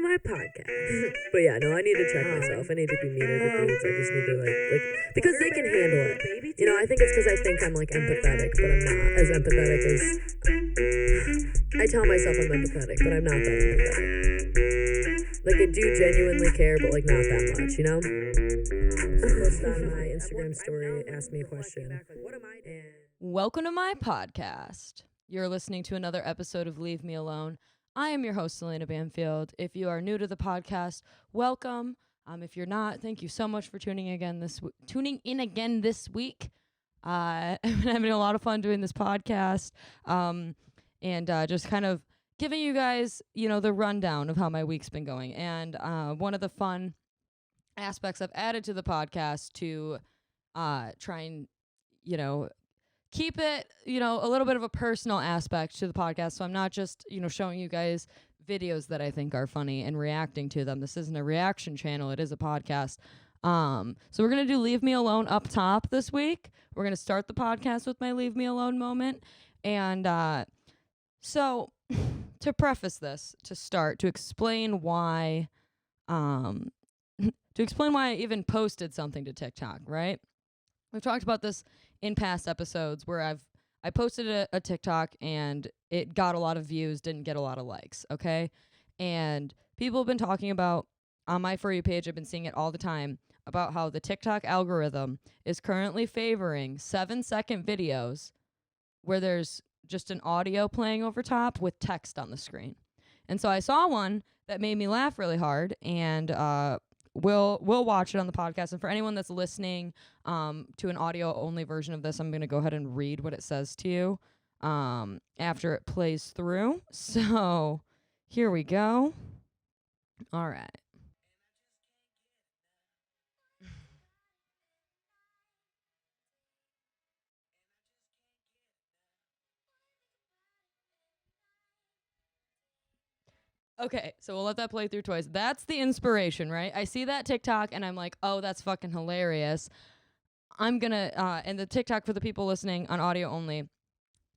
my podcast. But yeah, no, I need to check myself. I need to be meaner to dudes. I just need to like because they can handle it. You know, I think it's because I think I'm like empathetic, but I'm not as empathetic as I tell myself I'm empathetic, but I'm not that empathetic. Like I do genuinely care, but like not that much, you know? Post on my Instagram story, ask me a question. Welcome to my podcast. You're listening to another episode of Leave Me Alone. I am your host, Alaina Banfield. If you are new to the podcast, welcome. If you're not, thank you so much for tuning in again this week. I've been having a lot of fun doing this podcast, and just kind of giving you guys, the rundown of how my week's been going. And one of the fun aspects I've added to the podcast to try and, keep it, a little bit of a personal aspect to the podcast. So I'm not just, showing you guys videos that I think are funny and reacting to them. This isn't a reaction channel. It is a podcast. So we're going to do Leave Me Alone up top this week. We're going to start the podcast with my Leave Me Alone moment. And so to preface this, to explain why I even posted something to TikTok, right? We've talked about this in past episodes where I posted a TikTok and it got a lot of views, didn't get a lot of likes, okay? And people have been talking about, on my For You page, I've been seeing it all the time, about how the TikTok algorithm is currently favoring 7-second videos where there's just an audio playing over top with text on the screen. And so I saw one that made me laugh really hard, and we'll watch it on the podcast. And for anyone that's listening to an audio-only version of this, I'm going to go ahead and read what it says to you after it plays through. So here we go. All right. Okay, so we'll let that play through twice. That's the inspiration, right? I see that TikTok and I'm like, oh, that's fucking hilarious. I'm gonna and the TikTok, for the people listening on audio only,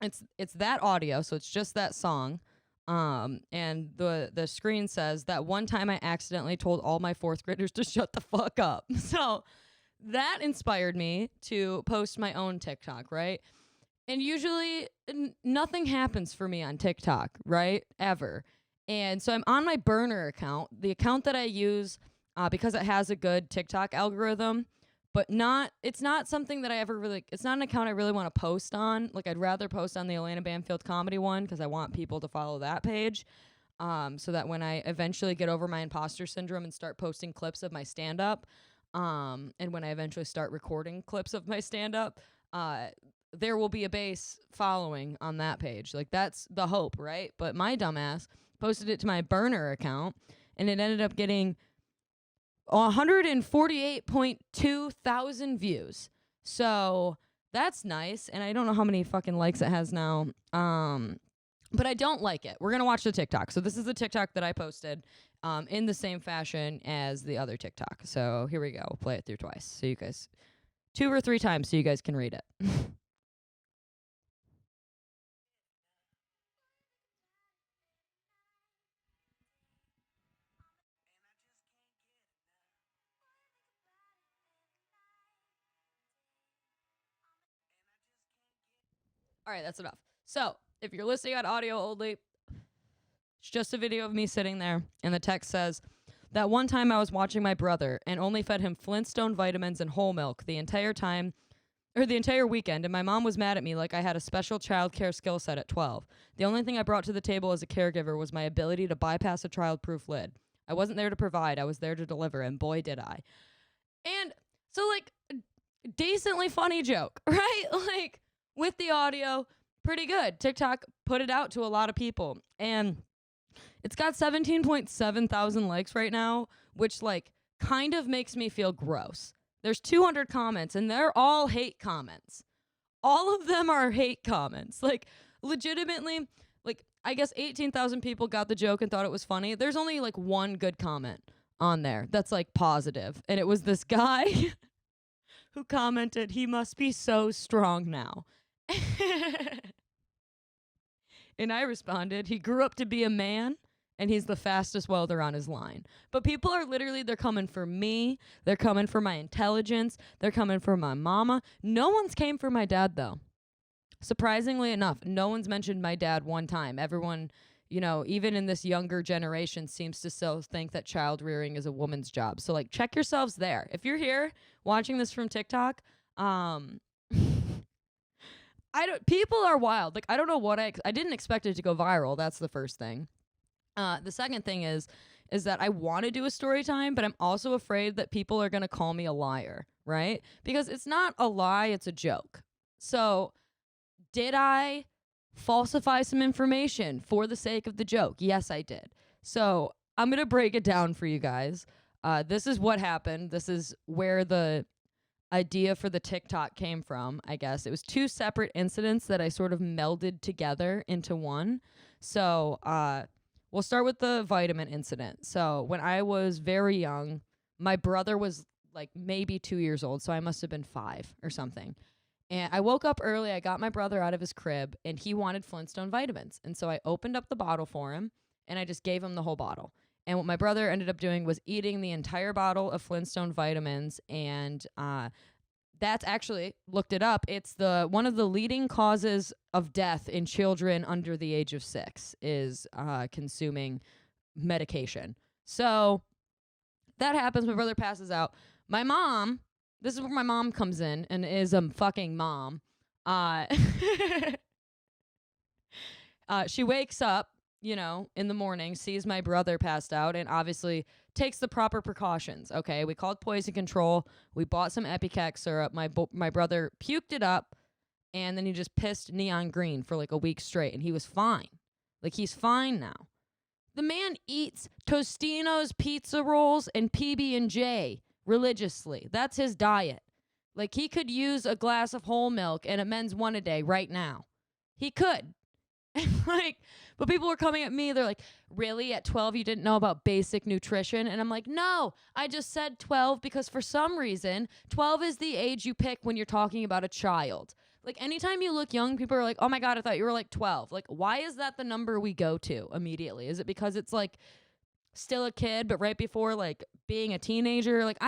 it's that audio, so it's just that song. And the screen says that one time I accidentally told all my fourth graders to shut the fuck up. So that inspired me to post my own TikTok, right? And usually nothing happens for me on TikTok, right? Ever. And so I'm on my burner account, the account that I use because it has a good TikTok algorithm, but it's not something that I ever really, it's not an account I really want to post on. Like, I'd rather post on the Alaina Banfield comedy one because I want people to follow that page, so that when I eventually get over my imposter syndrome and start posting clips of my stand-up, and when I eventually start recording clips of my stand-up, there will be a base following on that page. Like, that's the hope, right? But my dumbass posted it to my burner account, and it ended up getting 148.2 thousand views. So that's nice, and I don't know how many fucking likes it has now. But I don't like it. We're gonna watch the TikTok. So this is the TikTok that I posted, in the same fashion as the other TikTok. So here we go. We'll play it through twice, so you guys, 2 or 3 times, so you guys can read it. All right, that's enough. So if you're listening on audio only, it's just a video of me sitting there, and the text says, that one time I was watching my brother and only fed him Flintstone vitamins and whole milk the entire weekend, and my mom was mad at me like I had a special childcare skill set at 12. The only thing I brought to the table as a caregiver was my ability to bypass a child-proof lid. I wasn't there to provide, I was there to deliver, and boy did I. And so, like, decently funny joke, right? Like, with the audio, pretty good. TikTok put it out to a lot of people, and it's got 17.7 thousand likes right now, which, like, kind of makes me feel gross. There's 200 comments, and they're all hate comments. All of them are hate comments. Like, legitimately, like, I guess 18,000 people got the joke and thought it was funny. There's only, like, one good comment on there that's, like, positive, and it was this guy who commented, he must be so strong now. And I responded, he grew up to be a man and he's the fastest welder on his line. But people are literally, they're coming for me. They're coming for my intelligence. They're coming for my mama. No one's came for my dad, though. Surprisingly enough, no one's mentioned my dad one time. Everyone, even in this younger generation, seems to still think that child rearing is a woman's job. So, like, check yourselves there. If you're here watching this from TikTok, people are wild. Like, I don't know what I didn't expect it to go viral. That's the first thing. The second thing is that I want to do a story time, but I'm also afraid that people are going to call me a liar, right? Because it's not a lie, it's a joke. So, did I falsify some information for the sake of the joke? Yes, I did. So, I'm going to break it down for you guys. This is what happened. This is where the idea for the TikTok came from, I guess. It was two separate incidents that I sort of melded together into one. So, we'll start with the vitamin incident. So, when I was very young, my brother was like maybe 2 years old, so I must have been 5 or something. And I woke up early, I got my brother out of his crib, and he wanted Flintstone vitamins. And so I opened up the bottle for him, and I just gave him the whole bottle. And what my brother ended up doing was eating the entire bottle of Flintstone vitamins, and that's actually, looked it up, it's one of the leading causes of death in children under the age of 6 is consuming medication. So that happens. My brother passes out. My mom, this is where my mom comes in and is a fucking mom. She wakes up, in the morning, sees my brother passed out, and obviously takes the proper precautions. Okay, we called poison control. We bought some Epicac syrup. My brother puked it up, and then he just pissed neon green for like a week straight, and he was fine. Like, he's fine now. The man eats Tostino's pizza rolls and PB&J religiously. That's his diet. Like, he could use a glass of whole milk and a men's one a day right now. He could. But people were coming at me. They're like, really? At 12, you didn't know about basic nutrition? And I'm like, no, I just said 12 because for some reason, 12 is the age you pick when you're talking about a child. Like, anytime you look young, people are like, oh my God, I thought you were like 12. Like, why is that the number we go to immediately? Is it because it's like still a kid, but right before like being a teenager? Like,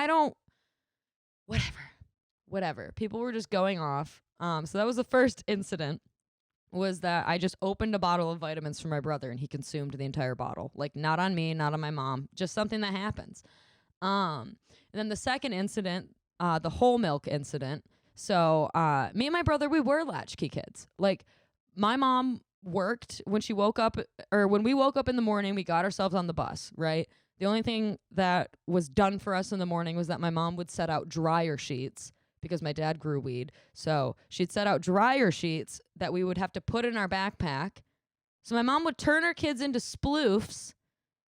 whatever. People were just going off. So that was the first incident. Was that I just opened a bottle of vitamins for my brother and he consumed the entire bottle. Like, not on me, not on my mom, just something that happens. And then the second incident, the whole milk incident. So me and my brother, we were latchkey kids. Like, my mom worked when she woke up, or when we woke up in the morning, we got ourselves on the bus, right? The only thing that was done for us in the morning was that my mom would set out dryer sheets because my dad grew weed. So she'd set out dryer sheets that we would have to put in our backpack. So my mom would turn her kids into sploofs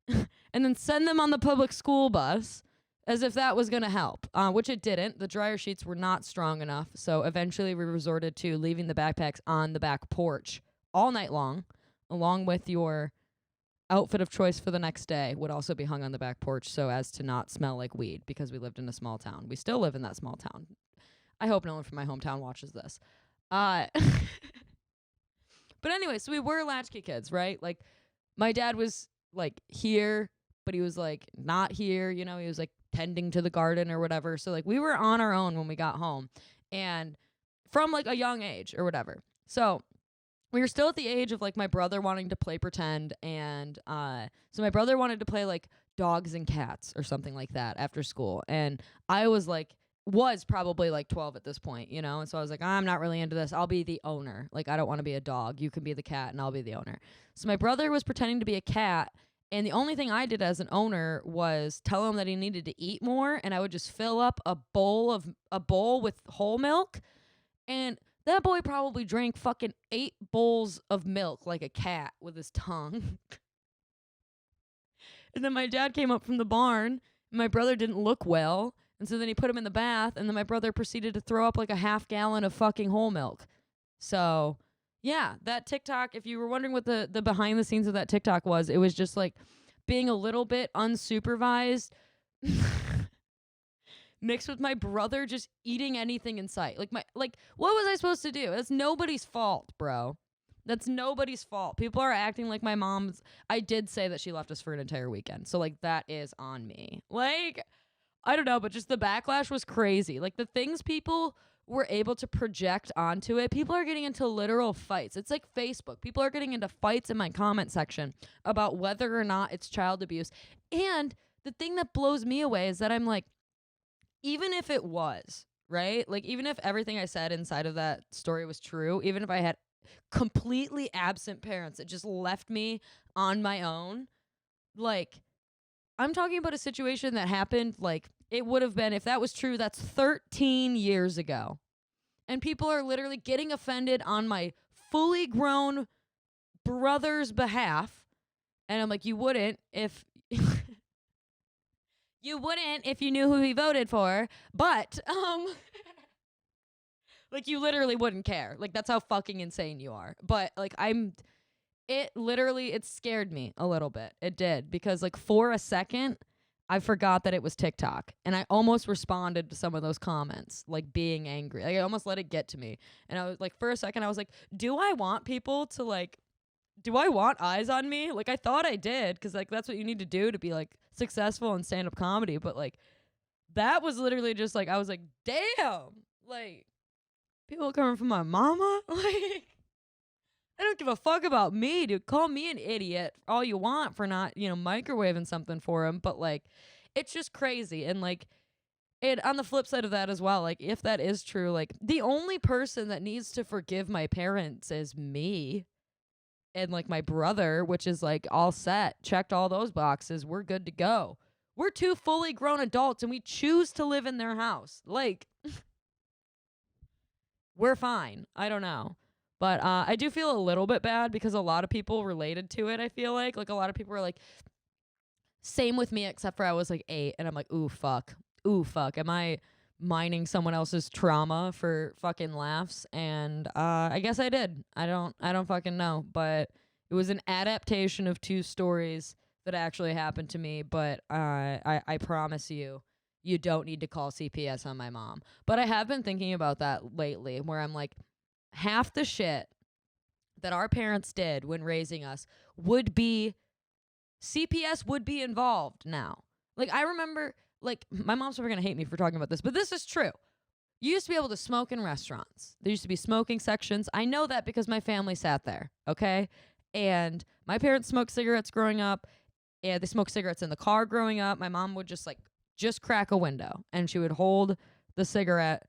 and then send them on the public school bus as if that was going to help, which it didn't. The dryer sheets were not strong enough. So eventually we resorted to leaving the backpacks on the back porch all night long, along with your outfit of choice for the next day would also be hung on the back porch so as to not smell like weed because we lived in a small town. We still live in that small town. I hope no one from my hometown watches this. But anyway, so we were latchkey kids, right? Like, my dad was, like, here, but he was, like, not here. He was, like, tending to the garden or whatever. So, like, we were on our own when we got home. And from, like, a young age or whatever. So we were still at the age of, like, my brother wanting to play pretend. And so my brother wanted to play, like, dogs and cats or something like that after school. And I was, like, was probably like 12 at this point, and so I was like, I'm not really into this. I'll be the owner. Like, I don't want to be a dog. You can be the cat and I'll be the owner. So my brother was pretending to be a cat, and the only thing I did as an owner was tell him that he needed to eat more, and I would just fill up a bowl with whole milk, and that boy probably drank fucking 8 bowls of milk like a cat with his tongue. And then my dad came up from the barn, and my brother didn't look well. And so then he put him in the bath, and then my brother proceeded to throw up like a half gallon of fucking whole milk. So, yeah, that TikTok, if you were wondering what the behind the scenes of that TikTok was, it was just like being a little bit unsupervised mixed with my brother just eating anything in sight. Like, what was I supposed to do? That's nobody's fault, bro. That's nobody's fault. People are acting like my mom's. I did say that she left us for an entire weekend. So, like, that is on me. Like, I don't know, but just the backlash was crazy. Like, the things people were able to project onto it, people are getting into literal fights. It's like Facebook. People are getting into fights in my comment section about whether or not it's child abuse. And the thing that blows me away is that I'm like, even if it was, right? Like, even if everything I said inside of that story was true, even if I had completely absent parents that just left me on my own, like, I'm talking about a situation that happened, like, it would have been, if that was true, that's 13 years ago. And people are literally getting offended on my fully grown brother's behalf. And I'm like, you wouldn't if you wouldn't if you knew who he voted for, but like, you literally wouldn't care. Like, that's how fucking insane you are. But like, it scared me a little bit. It did, because like, for a second I forgot that it was TikTok, and I almost responded to some of those comments, like, being angry. Like, I almost let it get to me. And I was like, for a second I was like, do I want people to, like, do I want eyes on me? Like, I thought I did, because like, that's what you need to do to be like successful in stand-up comedy. But like, that was literally just like, I was like, damn, like, people coming from my mama? Like, I don't give a fuck about me, dude. Call me an idiot all you want for not, microwaving something for him. But like, it's just crazy. And like, it, on the flip side of that as well, like, if that is true, like, the only person that needs to forgive my parents is me and like my brother, which is like all set, checked all those boxes. We're good to go. We're two fully grown adults and we choose to live in their house. Like, we're fine. I don't know. But I do feel a little bit bad because a lot of people related to it, I feel like. Like, a lot of people were like, same with me, except for I was like 8. And I'm like, ooh, fuck. Ooh, fuck. Am I mining someone else's trauma for fucking laughs? And I guess I did. I don't fucking know. But it was an adaptation of 2 stories that actually happened to me. But I promise you, you don't need to call CPS on my mom. But I have been thinking about that lately, where I'm like, half the shit that our parents did when raising us would be, CPS would be involved now. Like, I remember, like, my mom's probably gonna hate me for talking about this, but this is true. You used to be able to smoke in restaurants. There used to be smoking sections. I know that because my family sat there, okay? And my parents smoked cigarettes growing up, and they smoked cigarettes in the car growing up. My mom would just crack a window, and she would hold the cigarette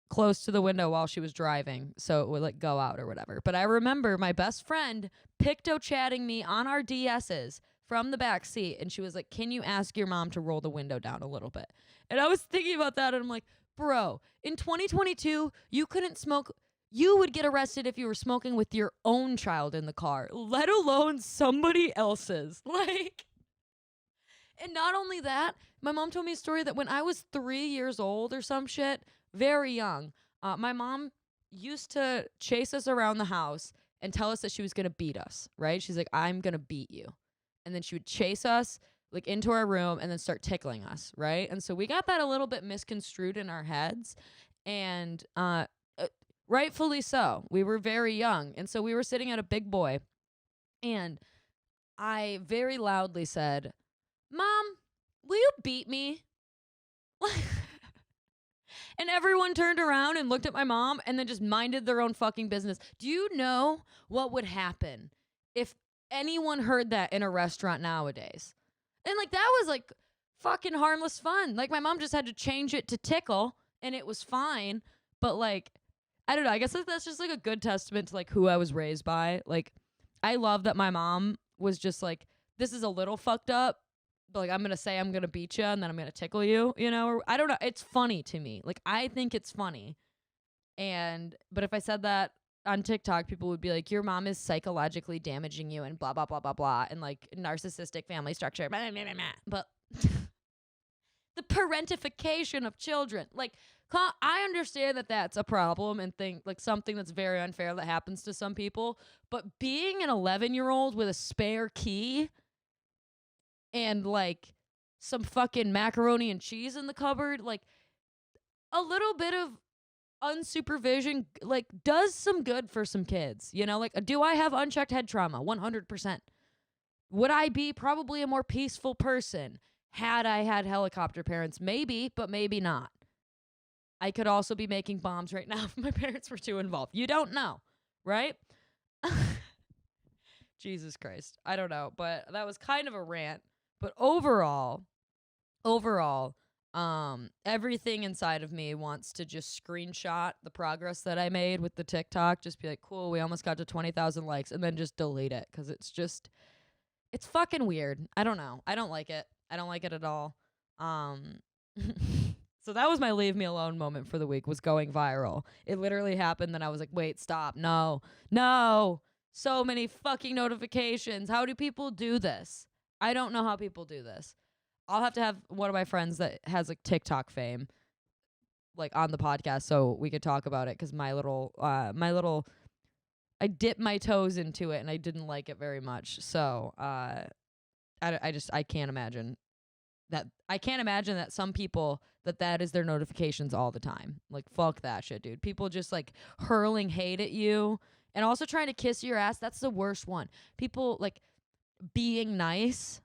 close to the window while she was driving, so it would like go out or whatever. But I remember my best friend picto-chatting me on our DSs from the back seat, and she was like, can you ask your mom to roll the window down a little bit? And I was thinking about that, and I'm like, bro, in 2022, you couldn't smoke. You would get arrested if you were smoking with your own child in the car, let alone somebody else's. Like, and not only that, my mom told me a story that when I was 3 years old or some shit, very young, my mom used to chase us around the house and tell us that she was going to beat us, right? She's like, I'm going to beat you. And then she would chase us like into our room and then start tickling us, right? And so we got that a little bit misconstrued in our heads, and rightfully so. We were very young. And so we were sitting at a big boy, and I very loudly said, Mom, will you beat me? And everyone turned around and looked at my mom and then just minded their own fucking business. Do you know what would happen if anyone heard that in a restaurant nowadays? And like, that was like fucking harmless fun. Like, my mom just had to change it to tickle and it was fine. But like, I don't know. I guess that's just like a good testament to like who I was raised by. Like, I love that my mom was just like, this is a little fucked up, but like, I'm going to say I'm going to beat you and then I'm going to tickle you, or I don't know. It's funny to me. Like, I think it's funny. But if I said that on TikTok, people would be like, your mom is psychologically damaging you and blah, blah, blah, blah, blah. And like, narcissistic family structure. Blah, blah, blah, blah. But the parentification of children, like, I understand that that's a problem and think like something that's very unfair that happens to some people. But being an 11-year-old with a spare key and like some fucking macaroni and cheese in the cupboard, like, a little bit of unsupervision, like, does some good for some kids. You know, like, do I have unchecked head trauma? 100%. Would I be probably a more peaceful person had I had helicopter parents? Maybe, but maybe not. I could also be making bombs right now if my parents were too involved. You don't know, right? Jesus Christ. I don't know, but that was kind of a rant. But overall, everything inside of me wants to just screenshot the progress that I made with the TikTok. Just be like, cool, we almost got to 20,000 likes, and then just delete it because it's fucking weird. I don't know. I don't like it. I don't like it at all. So that was my leave me alone moment for the week, was going viral. It literally happened, then I was like, wait, stop. No. So many fucking notifications. How do people do this? I don't know how people do this. I'll have to have one of my friends that has like TikTok fame like on the podcast so we could talk about it, because my little I dipped my toes into it and I didn't like it very much. So I can't imagine that. I can't imagine that some people that is their notifications all the time. Like, fuck that shit, dude. People just like hurling hate at you and also trying to kiss your ass. That's the worst one. People like being nice,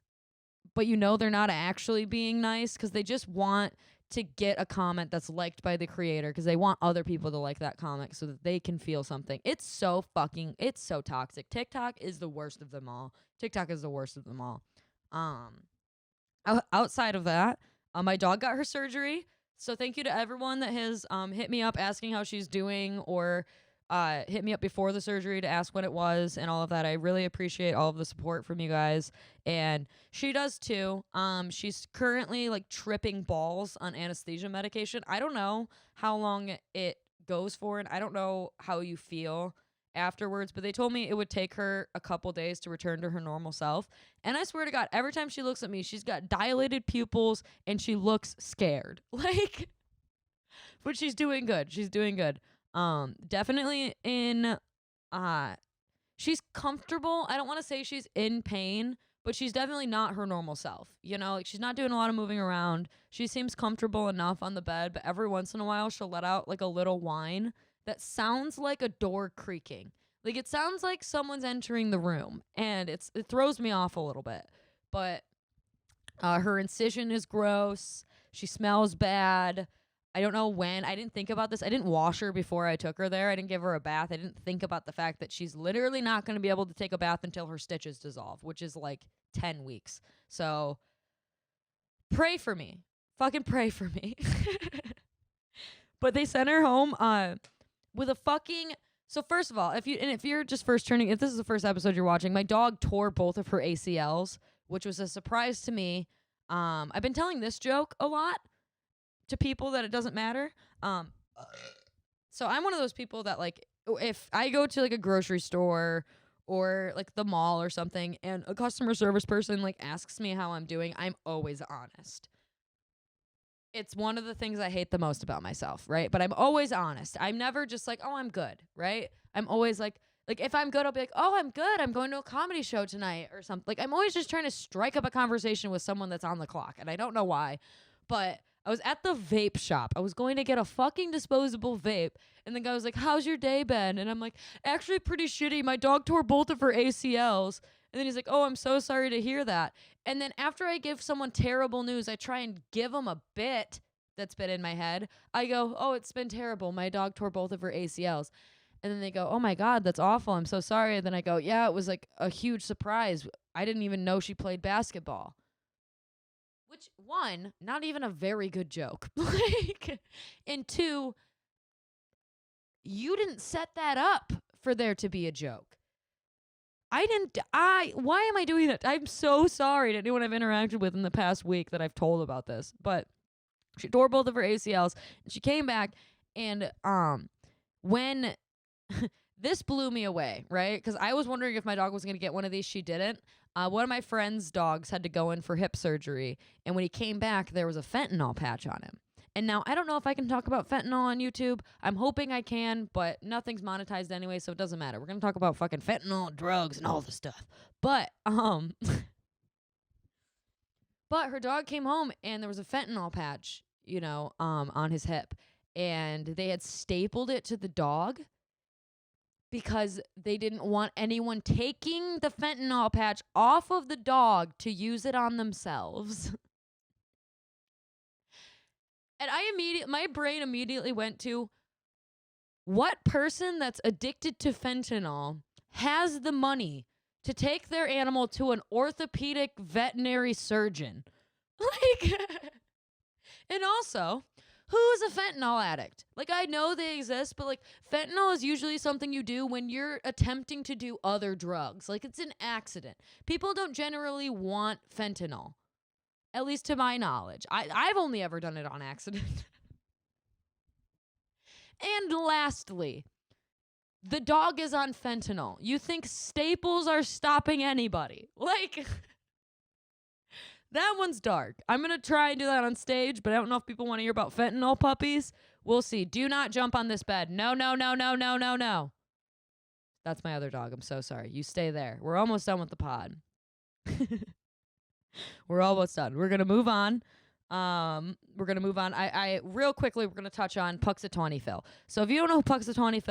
but you know they're not actually being nice because they just want to get a comment that's liked by the creator because they want other people to like that comment so that they can feel something. It's so toxic. TikTok is the worst of them all. Outside of that, my dog got her surgery. So thank you to everyone that has hit me up asking how she's doing, or hit me up before the surgery to ask when it was and all of that. I really appreciate all of the support from you guys. And she does too. She's currently like tripping balls on anesthesia medication. I don't know how long it goes for, and I don't know how you feel afterwards, but they told me it would take her a couple days to return to her normal self. And I swear to God, every time she looks at me, she's got dilated pupils and she looks scared. Like, but she's doing good. Definitely she's comfortable. I don't want to say she's in pain, but she's definitely not her normal self. You know, like, she's not doing a lot of moving around. She seems comfortable enough on the bed, but every once in a while she'll let out like a little whine that sounds like a door creaking. Like, it sounds like someone's entering the room, and it throws me off a little bit. But her incision is gross. She smells bad. I don't know when. I didn't think about this. I didn't wash her before I took her there. I didn't give her a bath. I didn't think about the fact that she's literally not going to be able to take a bath until her stitches dissolve, which is like 10 weeks. So pray for me. Fucking pray for me. But they sent her home with a fucking... So first of all, if you're just if this is the first episode you're watching, my dog tore both of her ACLs, which was a surprise to me. I've been telling this joke a lot to people that it doesn't matter. So I'm one of those people that, like, if I go to like a grocery store or like the mall or something and a customer service person like asks me how I'm doing, I'm always honest. It's one of the things I hate the most about myself, right? But I'm always honest. I'm never just like, oh, I'm good, right? I'm always like if I'm good, I'll be like, oh, I'm good. I'm going to a comedy show tonight or something. Like, I'm always just trying to strike up a conversation with someone that's on the clock. And I don't know why, but I was at the vape shop. I was going to get a fucking disposable vape. And the guy was like, how's your day been? And I'm like, actually pretty shitty. My dog tore both of her ACLs. And then he's like, oh, I'm so sorry to hear that. And then after I give someone terrible news, I try and give them a bit that's been in my head. I go, oh, it's been terrible. My dog tore both of her ACLs. And then they go, oh my God, that's awful. I'm so sorry. And then I go, yeah, it was like a huge surprise. I didn't even know she played basketball. Which, one, not even a very good joke. Like, and two, you didn't set that up for there to be a joke. Why am I doing that? I'm so sorry to anyone I've interacted with in the past week that I've told about this. But she tore both of her ACLs, and she came back, and when this blew me away, right? Because I was wondering if my dog was going to get one of these. She didn't. One of my friend's dogs had to go in for hip surgery, and when he came back, there was a fentanyl patch on him. And now, I don't know if I can talk about fentanyl on YouTube. I'm hoping I can, but nothing's monetized anyway, so it doesn't matter. We're going to talk about fucking fentanyl, drugs, and all this stuff. But, but her dog came home, and there was a fentanyl patch, on his hip. and they had stapled it to the dog because they didn't want anyone taking the fentanyl patch off of the dog to use it on themselves. And my brain immediately went to, what person that's addicted to fentanyl has the money to take their animal to an orthopedic veterinary surgeon? Like, and also, who's a fentanyl addict? Like, I know they exist, but like, fentanyl is usually something you do when you're attempting to do other drugs. Like, it's an accident. People don't generally want fentanyl, at least to my knowledge. I've only ever done it on accident. And lastly, the dog is on fentanyl. You think staples are stopping anybody? Like, that one's dark. I'm going to try and do that on stage, but I don't know if people want to hear about fentanyl puppies. We'll see. Do not jump on this bed. No, no, no, no, no, no, no. That's my other dog. I'm so sorry. You stay there. We're almost done with the pod. We're almost done. We're going to move on. I real quickly, we're going to touch on Punxsutawney Phil. So if you don't know who Punxsutawney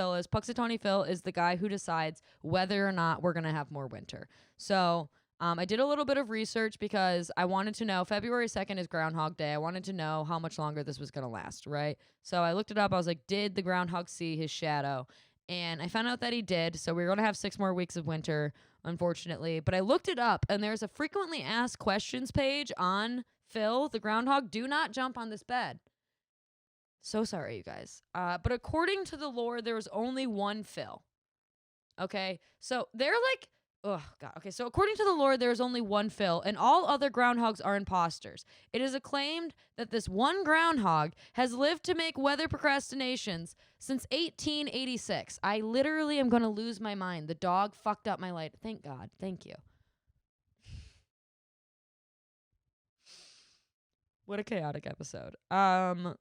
Phil is the guy who decides whether or not we're going to have more winter. So I did a little bit of research because I wanted to know, February 2nd is Groundhog Day. I wanted to know how much longer this was going to last, right? So I looked it up. I was like, did the groundhog see his shadow? And I found out that he did. So we're going to have 6 more weeks of winter, unfortunately. But I looked it up, and there's a frequently asked questions page on Phil, the groundhog. Do not jump on this bed. So sorry, you guys. But according to the lore, there was only one Phil. Okay? So they're like, oh, God. Okay, so according to the lore, there's only one Phil, and all other groundhogs are imposters. It is acclaimed that this one groundhog has lived to make weather procrastinations since 1886. I literally am going to lose my mind. The dog fucked up my light. Thank God. Thank you. What a chaotic episode. But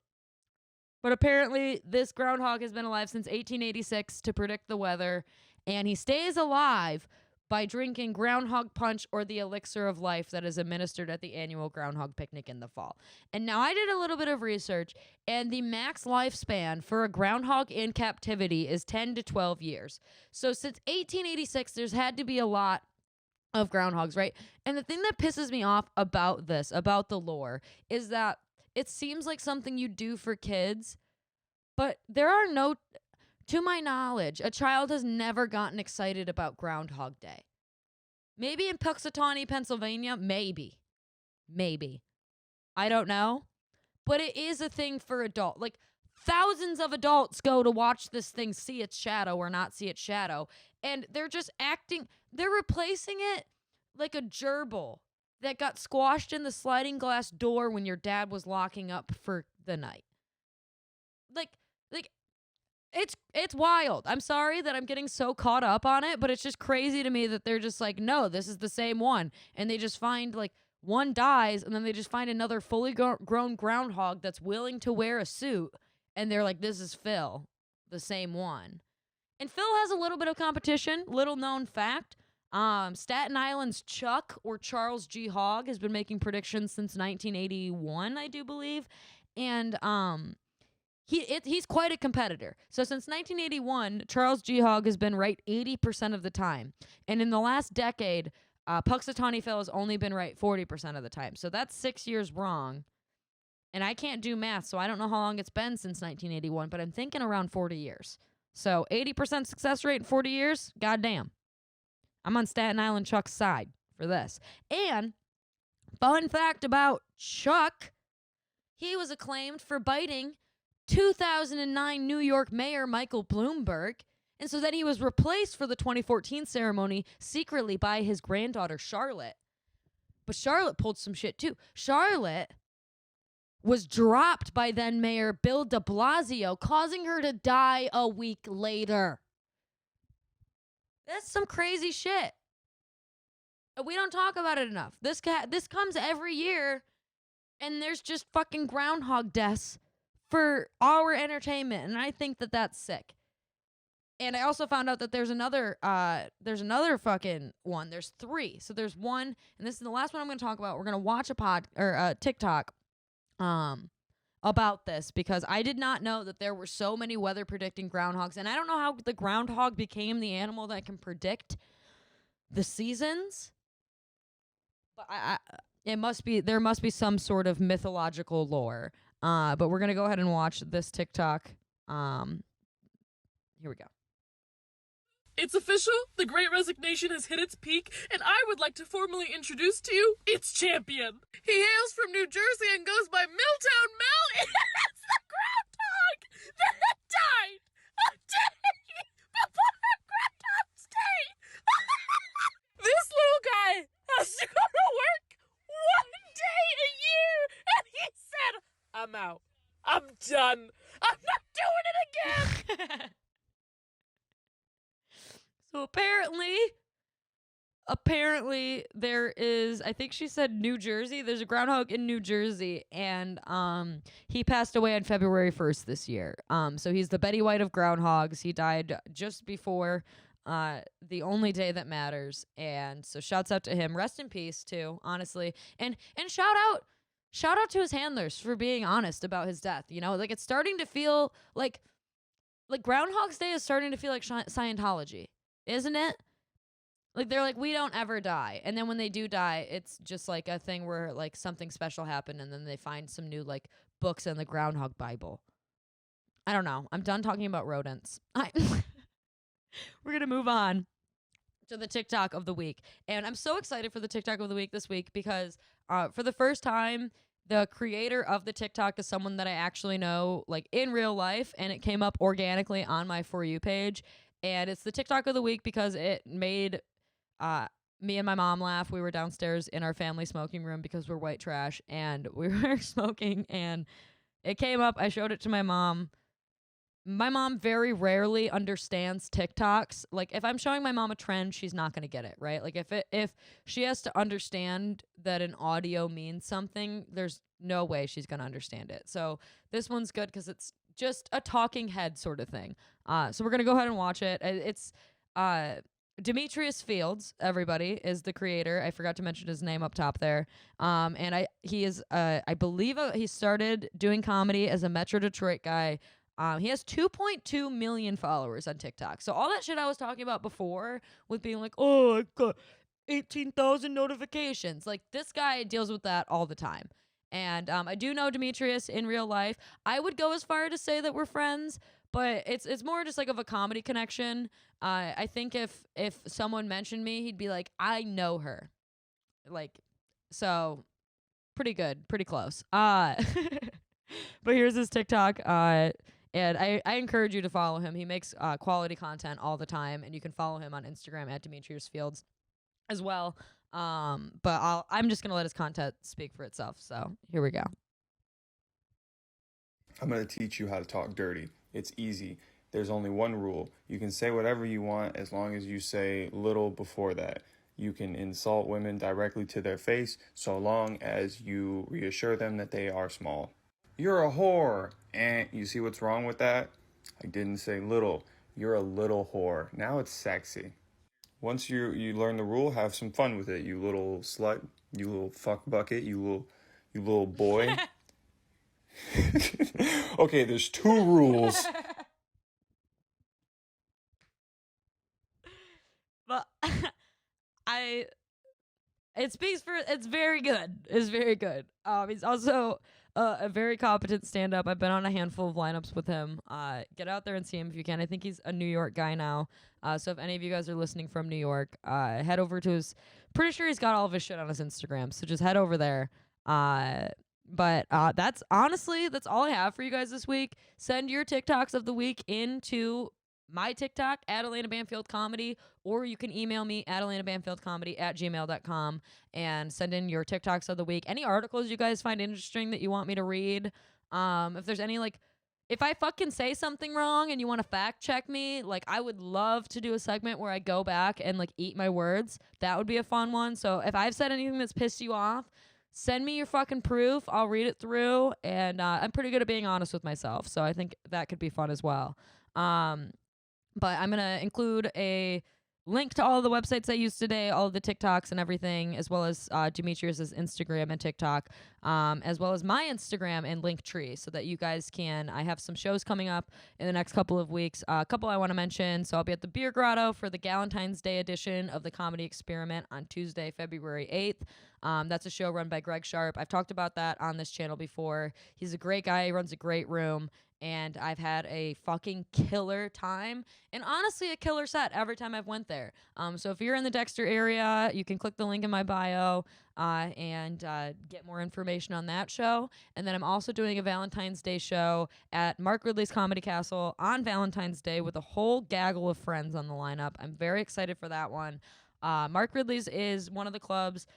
apparently this groundhog has been alive since 1886 to predict the weather, and he stays alive by drinking groundhog punch or the elixir of life that is administered at the annual groundhog picnic in the fall. And now I did a little bit of research, and the max lifespan for a groundhog in captivity is 10 to 12 years. So since 1886, there's had to be a lot of groundhogs, right? And the thing that pisses me off about this, about the lore, is that it seems like something you do for kids, but there are no, to my knowledge, a child has never gotten excited about Groundhog Day. Maybe in Punxsutawney, Pennsylvania, maybe. I don't know. But it is a thing for adults. Like, thousands of adults go to watch this thing see its shadow or not see its shadow, and they're just they're replacing it like a gerbil that got squashed in the sliding glass door when your dad was locking up for the night. Like it's wild. I'm sorry that I'm getting so caught up on it, but it's just crazy to me that they're just like, no, this is the same one. And they just find, like, one dies, and then they just find another fully grown groundhog that's willing to wear a suit, and they're like, this is Phil, the same one. And Phil has a little bit of competition, little known fact. Staten Island's Chuck, or Charles G. Hogg, has been making predictions since 1981, I do believe. And he's quite a competitor. So since 1981, Charles G. Hogg has been right 80% of the time. And in the last decade, Punxsutawney Phil has only been right 40% of the time. So that's 6 years wrong. And I can't do math, so I don't know how long it's been since 1981, but I'm thinking around 40 years. So 80% success rate in 40 years? Goddamn. I'm on Staten Island Chuck's side for this. And fun fact about Chuck, he was acclaimed for biting 2009 New York Mayor Michael Bloomberg, and so then he was replaced for the 2014 ceremony secretly by his granddaughter Charlotte. But Charlotte pulled some shit too. Charlotte was dropped by then Mayor Bill de Blasio, causing her to die a week later. That's some crazy shit. We don't talk about it enough. This comes every year, and there's just fucking groundhog deaths for our entertainment, and I think that that's sick. And I also found out that there's another fucking one. There's 3. So there's one, and this is the last one I'm going to talk about. We're going to watch a TikTok. about this because I did not know that there were so many weather predicting groundhogs, and I don't know how the groundhog became the animal that can predict the seasons. But there must be some sort of mythological lore. But we're gonna go ahead and watch this TikTok. Here we go. It's official, the Great Resignation has hit its peak, and I would like to formally introduce to you its champion. He hails from New Jersey and goes by Milltown Mel, and it's the groundhog that died a day before Groundhog's Day. This little guy has to go to work one day a year, and he said, I'm out. I'm done. I'm not doing it again. So apparently there is, I think she said New Jersey. There's a groundhog in New Jersey, and he passed away on February 1st this year. So he's the Betty White of groundhogs. He died just before the only day that matters, and so shouts out to him. Rest in peace too, honestly, and shout out to his handlers for being honest about his death. You know, like it's starting to feel like Groundhog's Day is starting to feel like Scientology. Isn't it? Like they're like, we don't ever die. And then when they do die, it's just like a thing where like something special happened and then they find some new like books in the Groundhog Bible. I don't know. I'm done talking about rodents. We're going to move on to the TikTok of the week. And I'm so excited for the TikTok of the week this week because for the first time, the creator of the TikTok is someone that I actually know like in real life, and it came up organically on my For You page. And it's the TikTok of the week because it made me and my mom laugh. We were downstairs in our family smoking room because we're white trash, and we were smoking, and it came up. I showed it to my mom. My mom very rarely understands TikToks. Like if I'm showing my mom a trend, she's not going to get it, right? Like if she has to understand that an audio means something, there's no way she's going to understand it. So this one's good because it's just a talking head sort of thing. So we're going to go ahead and watch it. It's Demetrius Fields, everybody, is the creator. I forgot to mention his name up top there. And he is, I believe he started doing comedy as a Metro Detroit guy. He has 2.2 million followers on TikTok. So all that shit I was talking about before with being like, oh, I got 18,000 notifications. Like this guy deals with that all the time. And I do know Demetrius in real life. I would go as far to say that we're friends, but it's more just like of a comedy connection. I think if someone mentioned me, he'd be like, I know her. Like, so pretty good, pretty close. But here's his TikTok. And I encourage you to follow him. He makes quality content all the time, and you can follow him on Instagram at Demetrius Fields as well. But I'm just gonna let his content speak for itself. So here we go. I'm gonna teach you how to talk dirty. It's easy. There's only one rule. You can say whatever you want as long as you say little before that. You can insult women directly to their face so long as you reassure them that they are small. You're a whore. And you see what's wrong with that? I didn't say little. You're a little whore. Now it's sexy. Once you learn the rule, have some fun with it, you little slut, you little fuck bucket, you little boy. Okay, there's 2 rules. But it's very good. It's very good. He's also a very competent stand-up. I've been on a handful of lineups with him. Get out there and see him if you can. I think he's a New York guy now. So if any of you guys are listening from New York, head over to his. Pretty sure he's got all of his shit on his Instagram. So just head over there. But that's all I have for you guys this week. Send your TikToks of the week into my TikTok at Alaina Banfield Comedy, or you can email me at alainabanfieldcomedy@gmail.com and send in your TikToks of the week. Any articles you guys find interesting that you want me to read. If there's any if I fucking say something wrong and you want to fact check me, I would love to do a segment where I go back and eat my words. That would be a fun one. So if I've said anything that's pissed you off, send me your fucking proof. I'll read it through, and I'm pretty good at being honest with myself, so I think that could be fun as well. But I'm going to include a link to all the websites I used today, all of the TikToks and everything, as well as Demetrius's Instagram and TikTok, as well as my Instagram and Linktree, so that you guys can. I have some shows coming up in the next couple of weeks. A couple I want to mention. So I'll be at the Beer Grotto for the Galentine's Day edition of the Comedy Experiment on Tuesday, February 8th. That's a show run by Greg Sharp. I've talked about that on this channel before. He's a great guy. He runs a great room. And I've had a fucking killer time, and honestly a killer set every time I've went there. So if you're in the Dexter area, you can click the link in my bio and get more information on that show. And then I'm also doing a Valentine's Day show at Mark Ridley's Comedy Castle on Valentine's Day with a whole gaggle of friends on the lineup. I'm very excited for that one. Mark Ridley's is one of the clubs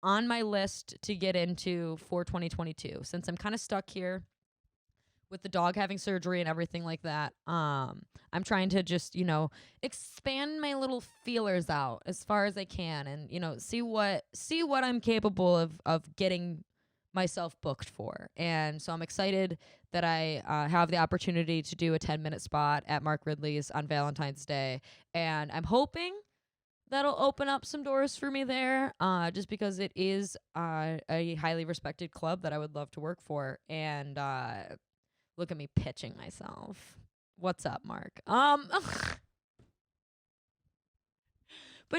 on my list to get into for 2022, since I'm kind of stuck here with the dog having surgery and everything like that. I'm trying to just, expand my little feelers out as far as I can, and, see what I'm capable of getting myself booked for. And so I'm excited that I have the opportunity to do a 10-minute spot at Mark Ridley's on Valentine's Day. And I'm hoping that'll open up some doors for me there, just because it is a highly respected club that I would love to work for. And look at me pitching myself. What's up, Mark? But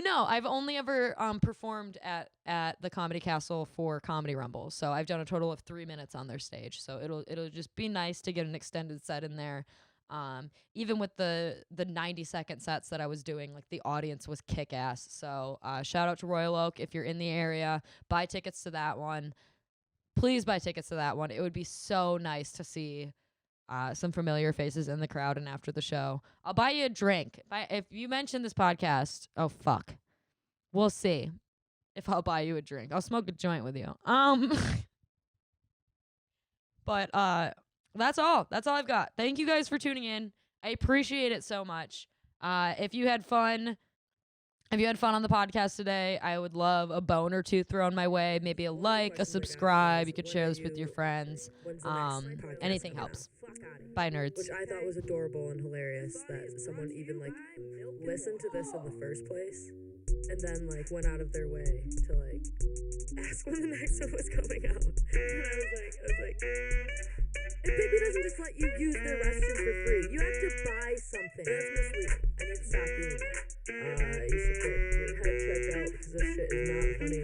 no, I've only ever performed at the Comedy Castle for Comedy Rumble. So I've done a total of 3 minutes on their stage. So it'll just be nice to get an extended set in there. Even with the 90-second sets that I was doing, like, the audience was kick-ass. So shout out to Royal Oak. If you're in the area, buy tickets to that one. Please buy tickets to that one. It would be so nice to see some familiar faces in the crowd and after the show. I'll buy you a drink. If you mention this podcast, oh, fuck. We'll see if I'll buy you a drink. I'll smoke a joint with you. But that's all. That's all I've got. Thank you guys for tuning in. I appreciate it so much. If you had fun on the podcast today, I would love a bone or two thrown my way. Maybe a like, a subscribe. You could share this with your friends. Anything helps. Bye, nerds. Which I thought was adorable and hilarious that someone even, listened to this in the first place and then, went out of their way to, ask when the next one was coming out. And I was like, and Biggie doesn't just let you use their restroom for free. You have to buy something. That's misleading. I need to stop doing that. You should get your head checked out because this shit is not funny.